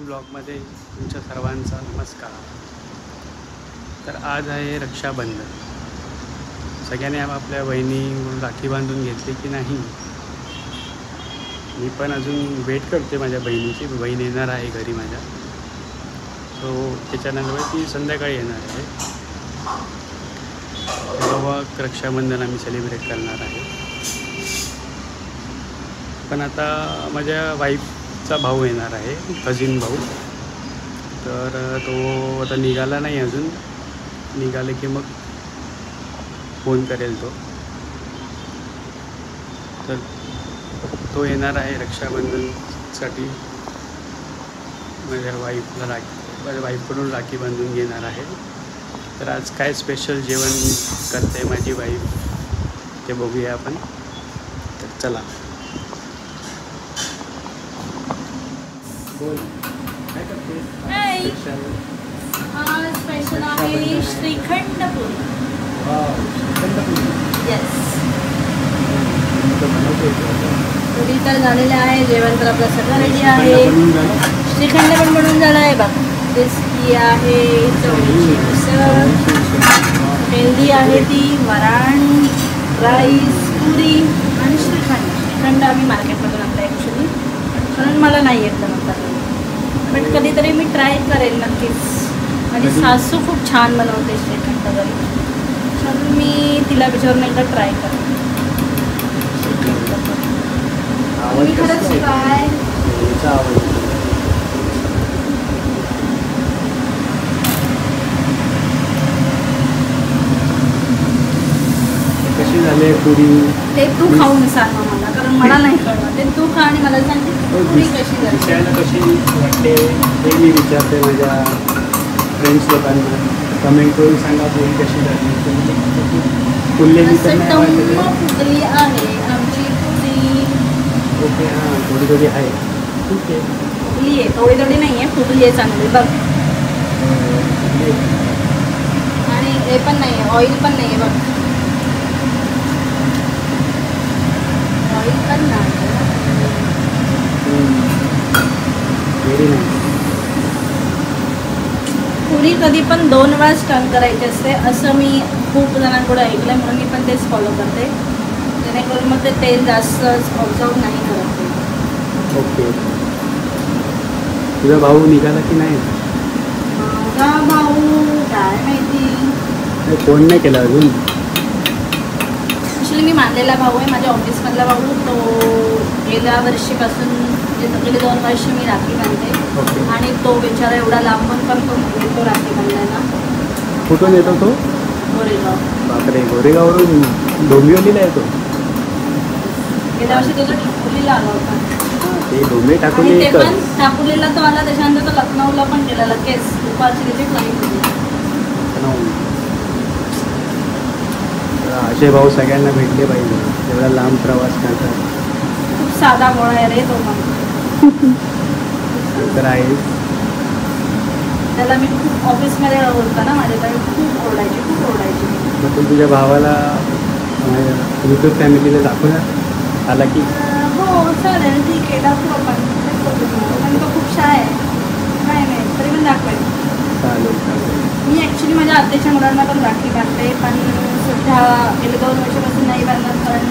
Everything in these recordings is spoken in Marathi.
ब्लॉगमध्ये तुमच्या सर्वांचा नमस्कार। तर आज आहे रक्षाबंधन। सगळ्यांनी आपल्या बहिणी राखी बांधून घेतली की नाही? मी पण अजून वेट करते माझ्या बहिणीची। बहीण येणार आहे घरी माझ्या, तो त्याच्यानंतर ती संध्याकाळी येणार आहे, तेव्हा रक्षाबंधन आम्ही सेलिब्रेट करणार आहे। पण आता माझ्या वाईफचा भाऊ येणार आहे, कझिन भाऊ, तर तो आता निघाला नाही अजून। निघाले की मग फोन करेल तो। तर तो येणार आहे रक्षाबंधनसाठी। माझ्या वाईफकडून राखी बांधून घेणार आहे। तर आज काय स्पेशल जेवण करते माझी वाईफ ते बघूया आपण। तर चला। स्पेशल आहे श्रीखंड पुरी। येस, पुरी तर झालेले आहे, जेवण तर आपलं सगळं रेडी आहे। श्रीखंड पण बनवून झालं आहे बघ। रेसिपी आहे चवळीची उसळ, हेल्दी आहे ती, वरण, राईस, पुरी आणि श्रीखंड। श्रीखंड आम्ही मार्केटमधून आणला ॲक्च्युली, कारण मला नाही येत बनवता, बट कधीतरी मी ट्राय करेन नक्कीच। माझी सासू खूप छान बनवते श्रीखंड घरी, म्हणून मी तिला विचारून एकदा ट्राय करेन। मी खरंच ट्राय कशी झाली पुरी ते तू खाऊन सांग मला, कारण मला नाही कळलं। ते तू खा आणि मला सांग पुरी कशी झाली। कशी वाटते ते मी विचारते माझ्या फ्रेंड्स लोकांना। कमेंट करून सांगा पुरी कशी झाली। फुललेली तर फुगली आहे आमची पुरी। ओके, हां, थोडी थोडी आहे, ठीक आहे। फुगली आहे, थोडी थोडी नाही आहे, फुगली आहे चांगली बघ। आणि हे पण नाही आहे, ऑइल पण नाही आहे बघ, ऑइल पण नाही। Very nice. पुरी कधी पण 2 वेळा टर्न करायची असते असं मी खूप जणांकडे ऐकलं, म्हणून मी पण तेच फॉलो करते, जेणेकरून मग ते तेल जास्त ऑब्झर्व नाही करत ते। ओके, तुझा भाऊ निघाला की नाही? माझा भाऊ काय माहिती, फोन नाही केला अजून। ॲक्च्युली मी मानलेला भाऊ आहे, माझ्या ऑफिसमधला भाऊ। तो गेल्या वर्षीपासून म्हणजे गेले 2 वर्ष मी राखी बांधते, आणि तो बिचारा एवढा लांबून पण तो येतो राखी बांधायला। कुठून येतो तो? गोरेगाव। बापरे, गोरेगाववरून डोंबिवलीला येतो? गेल्या वर्षी तो ठाकुर्लीला आला होता। ते डोंबे टाकून पण ठाकुर्लीला तो आला, त्याच्यानंतर तो लखनौला पण गेला लगेच, दुपारची त्याची फ्लाईट होती। असे भाऊ सगळ्यांना भेटले पाहिजे, एवढा लांब प्रवास करतात। खूप साधा मोळा आहे रे तो मग। तर आहे, त्याला मी खूप ऑफिसमध्ये होता ना माझ्याकडे, खूप ओरडायची। मग तू तुझ्या भावाला यूट्यूब फॅमिलीला दाखवणार आला की? हो चालेल, ठीक आहे, दाखवू आपण। पण तो खूप शाय आहे, नाही तरी पण दाखवेल। चालेल। मी ॲक्च्युली माझ्या आत्याच्या मुलांना पण राखी बांधते, पण सध्या गेले 2 वर्षापासून नाही बांधणार, कारण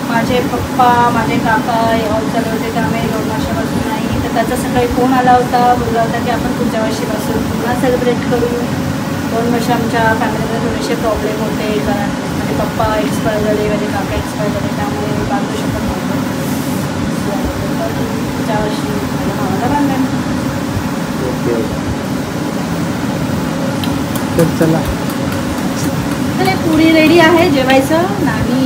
माझे पप्पा माझे काका चालू होते, त्यामुळे 2 वर्षापासून नाही। तर त्याचा सकाळी फोन आला होता, बोलला होता की आपण पुढच्या वर्षीपासून पुन्हा सेलिब्रेट करू। 2 वर्ष आमच्या फॅमिलीमध्ये थोडेसे प्रॉब्लेम होते, कारण माझे पप्पा एक्सपायर झाले, माझे काका एक्सपायर झाले, त्यामुळे बांधू शकत नव्हतं। पुढच्या वर्षी माझ्या भावाला बांधेन। ओके, तर चला। तर पुरी रेडी आहे जेवायचं, आणि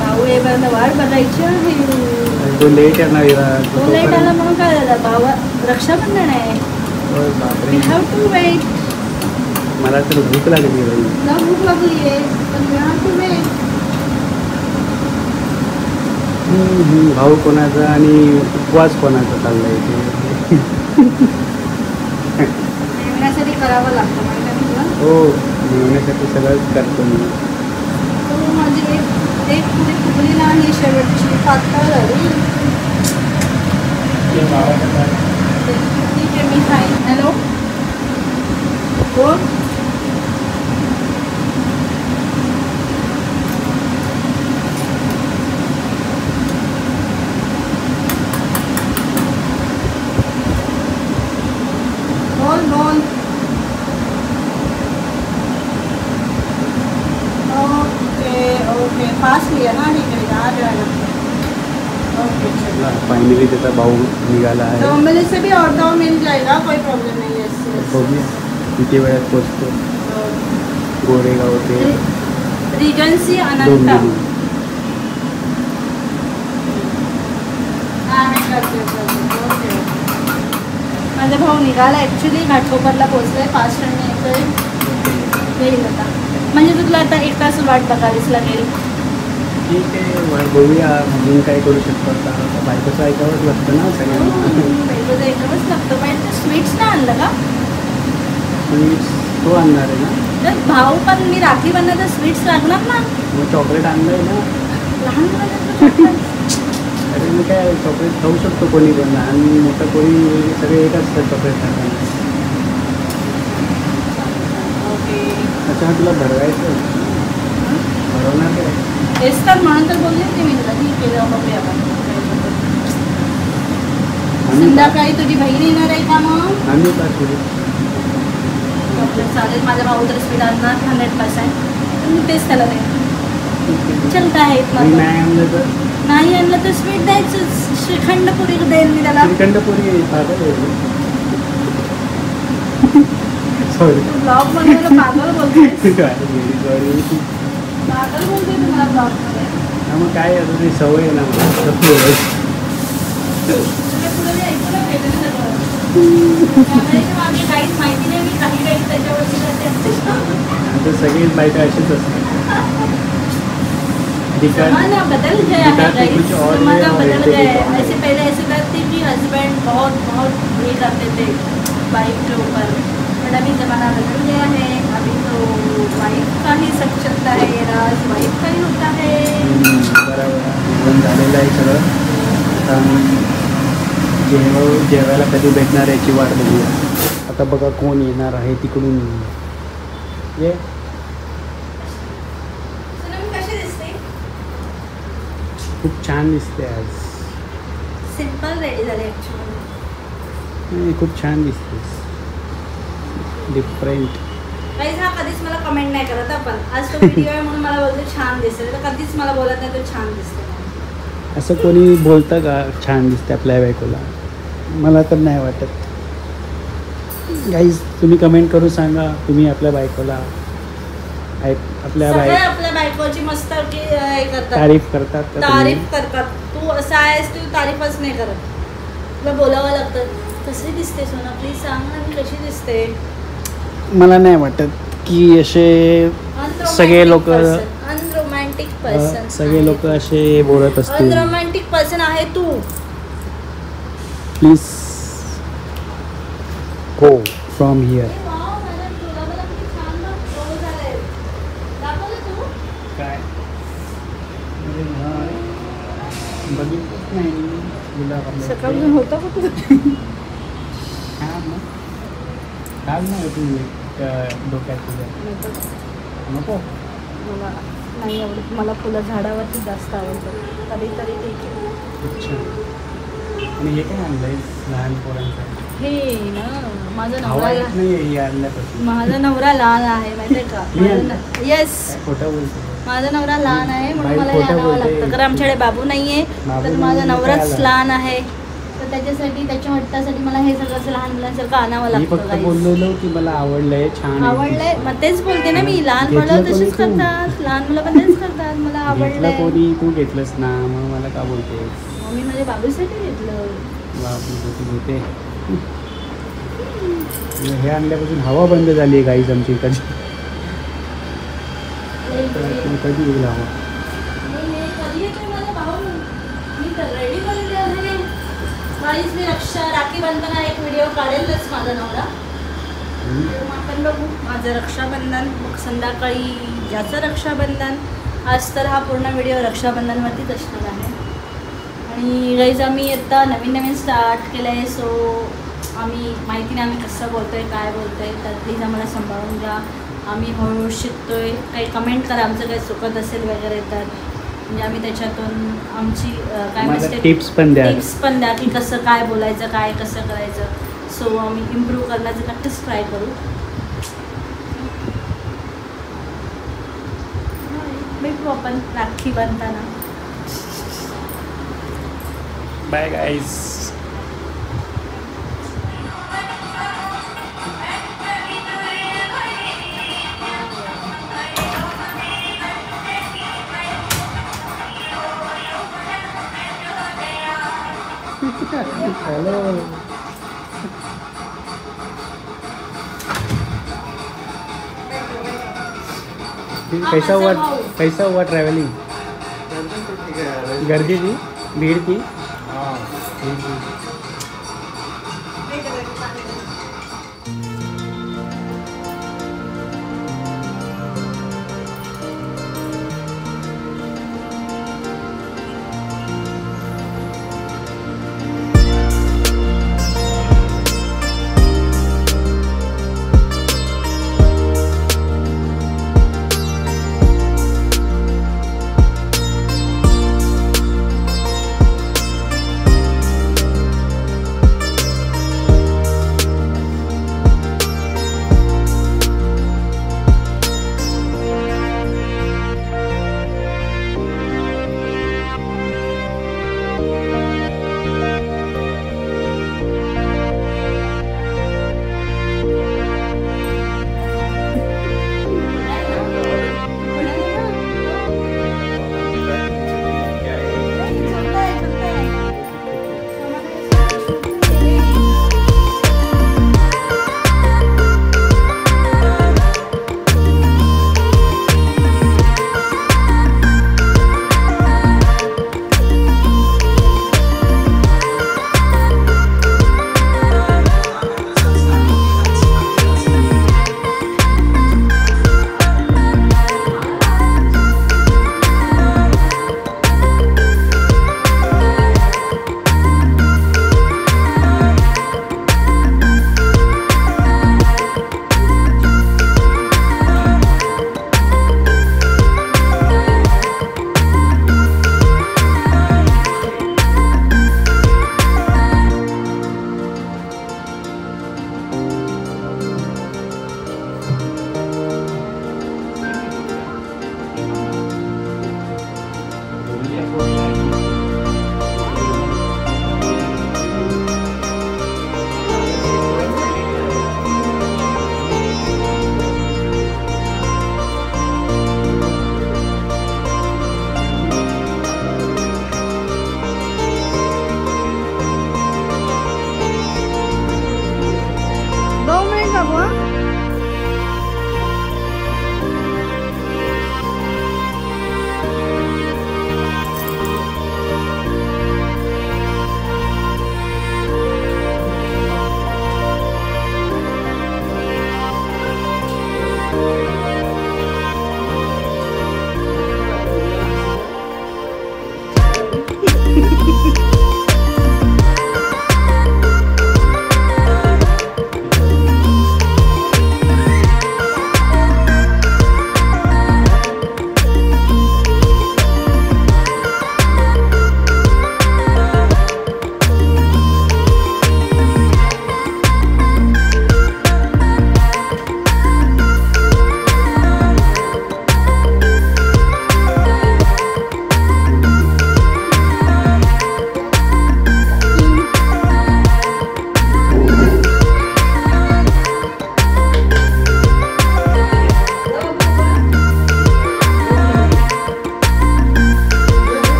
भाऊ येईपर्यंत वाट बघायची आहे। तो लेट येणार विराज. तो लेट आला म्हणून काय झालं भावा, रक्षाबंधन आहे. बापरे, वी हॅव टू वेट. मला तर भूक लागली बाई. ना भूक लागली आहे पण वी हॅव टू वेट. भाऊ कोणाचा आणि उपवास कोणाचा चाललाय ते. जेवणासाठी करावं लागतं माहिती आहे तुला. हो, जेवण्यासाठी सगळंच करतो मी. तो माझी एक पुरी फुगली नाही शेवटची, पातळ झाली. ठीक आहे मी खाईन. हॅलो कोण? बोल बोल. ओके पास लिया ना, ठीक है आ जाएगा. ओके चलो. फायनली त्याचा भाऊ निघाला आहे. तो मिल से भी ऑटो मिल जाएगा, कोई प्रॉब्लम नहीं है. बघूया किती वेळात पोचतो. गोरेगाव ते रिजन्सी अनंता. डोंबिवली. ओके. माझा भाऊ निघाला ॲक्च्युली घाटकोपरला पोचलाय. फास्ट आणि येतोय, येईल आता. म्हणजे तुला आता 1 तास वाट बघावीच लागेल. ठीक आहे, बघूया अजून काय करू शकतो. आता बायकोचं ऐकावंच लागतं ना सगळ्यांना. पहिलं ऐकावंच लागतं. पाहिजे स्वीट्स नाही आणलं का? स्वीट्स तो आणणार आहे ना. तर भाऊ पण मी राखी बनणार तर स्वीट्स लागणार ना. मग चॉकलेट आणलंय ना. लहान मुलांना अरे मी काय चॉकलेट खाऊ शकतो कोणी पण, आणि मोठं कोणी सगळे एक असतात चॉकलेट खाताना. ओके. अच्छा तुला भरवायचं, भरवणार काय? तेच तर म्हणून तर बोलले की मी तुला ठीक आहे जाऊ बघूया आपण. संध्याकाळी तुझी बहीण येणार आहे का मग? आम्ही का थोडी चॉकलेट चालेल. माझा भाऊ तर स्वीट आणणार 100%. तर मी तेच त्याला देईन. चल काय आहेत मी मग. नाही आणलं तर नाही आणलं तर स्वीट द्यायचं. श्रीखंड पुरी देईन मी त्याला. श्रीखंडपुरी पागल आहे. सॉरी तू ब्लॉग बनवायला पागल बोलतोय. सॉरी. पागल बोलतोय तुम्हाला ब्लॉगमध्ये. हा मग काय आता ती सवय आहे ना मला. तुला पुढे ऐकू ना पाहिजे ना सगळं. कॅमेऱ्याच्या मागे काहीच माहिती नाही. मी काही त्याच्यावरती करते. आता सगळीच बायका अशीच असतात. जमाना बदल गया है दिखाते गाइस. कुछ और जमाना है और बदल रहते गया है. कुछ और ऐसे पहले ऐसे करते कि हस्बैंड बहुत ये करते थे वाइफ के ऊपर. बट अभी ज़माना बदल गया है. अभी तो वाइफ का ही सब चलता है. राज वाइफ का ही होता है. बरोबर जेवण झालेलं आहे सगळं. आता जेवायला कधी भेटणार याची वाट बघूया. आता बघा कोण येणार आहे तिकडून. ये सोनम कशी दिसते? खूप छान दिसते आज. सिंपल रेडी झाले ॲक्च्युली. नाही, खूप छान दिसतेस. डिफरंट. गाइस हा कधीच मला कमेंट नाही करत. आपण आज तो व्हिडिओ आहे म्हणून मला बोलते छान दिसते. तर कधीच मला बोलत नाही तो छान दिसते. असं कोणी बोलतं का छान दिसते आपल्या बायकोला? मला तर नाही वाटत. गाईज तुम्ही कमेंट करून सांगा तुम्ही आपल्या बायकोला आपल्या सगळे आपल्या बायकोची मस्त की हे करतात, तारीफ करतात का तुम्ही? तारीफ करतात. तू असा आहेस, तू तारीफच नाही करत. तुला बोलावं लागतं. कशी दिसते सोना, प्लीज सांग ना मी कशी दिसते. मला नाही वाटत की असे सगळे लोक अनरोमॅन्टिक पर्सन सगळे लोक असे बोलत असतील. अनरोमॅन्टिक पर्सन आहे तू. Please go from here. काय बघितलंच नाही गुलाब. सकाळून होता का तू? काल नाही तू डोक्यात तुझ्या नको. मला नाही आवडत. मला फुलं झाडावरती जास्त आवडतात. कधीतरी ठीक आहे. अच्छा. आणि हे काय आणलंय लहान पोरांसाठी? हे ना माझा नवरा आवडत नाही हे आणल्यापासून. माझा नवरा लहान आहे माहिती आहे का? येस, काय खोटं बोलतो. माझा नवरा लहान आहे म्हणून बाई मला हे खोटं आणावं बोलते. लागतं. कारण आमच्याकडे बाबू नाहीये. बाबू तर नाही, माझा काय नवराच आला? लहान आहे. तर त्याच्यासाठी त्याच्या हट्टासाठी मला हे सगळं लहान मुलांसारखं आणावं मी लागतं. फक्त guys. बोललेलो की मला आवडलंय, छान आहे. आवडलंय मग तेच बोलते ना मी. लहान घेतलं मुलं कोणी तशीच तू? करतात. लहान मुलं पण तेच करतात. मला घेतलं आवडलंय. कोणी? तू घेतलंस ना, मग मला का बोलतेस? मम्मी माझ्या बाबूसाठी घेतलं. घेते हे आणल्यापासून हवा बंद झाली आहे गाईच आमची कधी कधी येईल हवा. कधी येतोय माझा भाऊ? मी तर रेडी झालेली आहे. गाईच मी राखी बांधताना एक व्हिडिओ काढेलच माझा नवरा. आपण बघू माझं रक्षाबंधन, मग संध्याकाळी ज्याचं रक्षाबंधन. आज तर हा पूर्ण व्हिडिओ रक्षाबंधनवरतीच असणार आहे. आणि गाईज आम्ही आता नवीन स्टार्ट केलं आहे. सो आम्ही माहिती नाही आम्ही कसं बोलतो आहे, काय बोलतो आहे, तर प्लीज आम्हाला सांभाळून घ्या. आम्ही हळूहळू शिकतो आहे. काही कमेंट करा आमचं काही चुकत असेल वगैरे तर, म्हणजे आम्ही त्याच्यातून आमची काय मिस्टेक टिप्स पण द्या की कसं काय बोलायचं, काय कसं करायचं. सो आम्ही इम्प्रूव्ह करण्याचं नक्कीच ट्राय करू. भेटू आपण राखी बांधताना. Bye guys. हॅलो. कैसा हुआ ट्रॅव्हलिंग? गर्दी थी, भीड़ थी.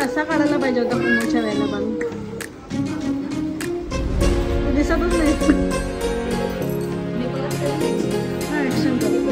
असा काढायला पाहिजे होता पुण्याच्या वेळेला पण दिसतच नाही. ऍक्शन करू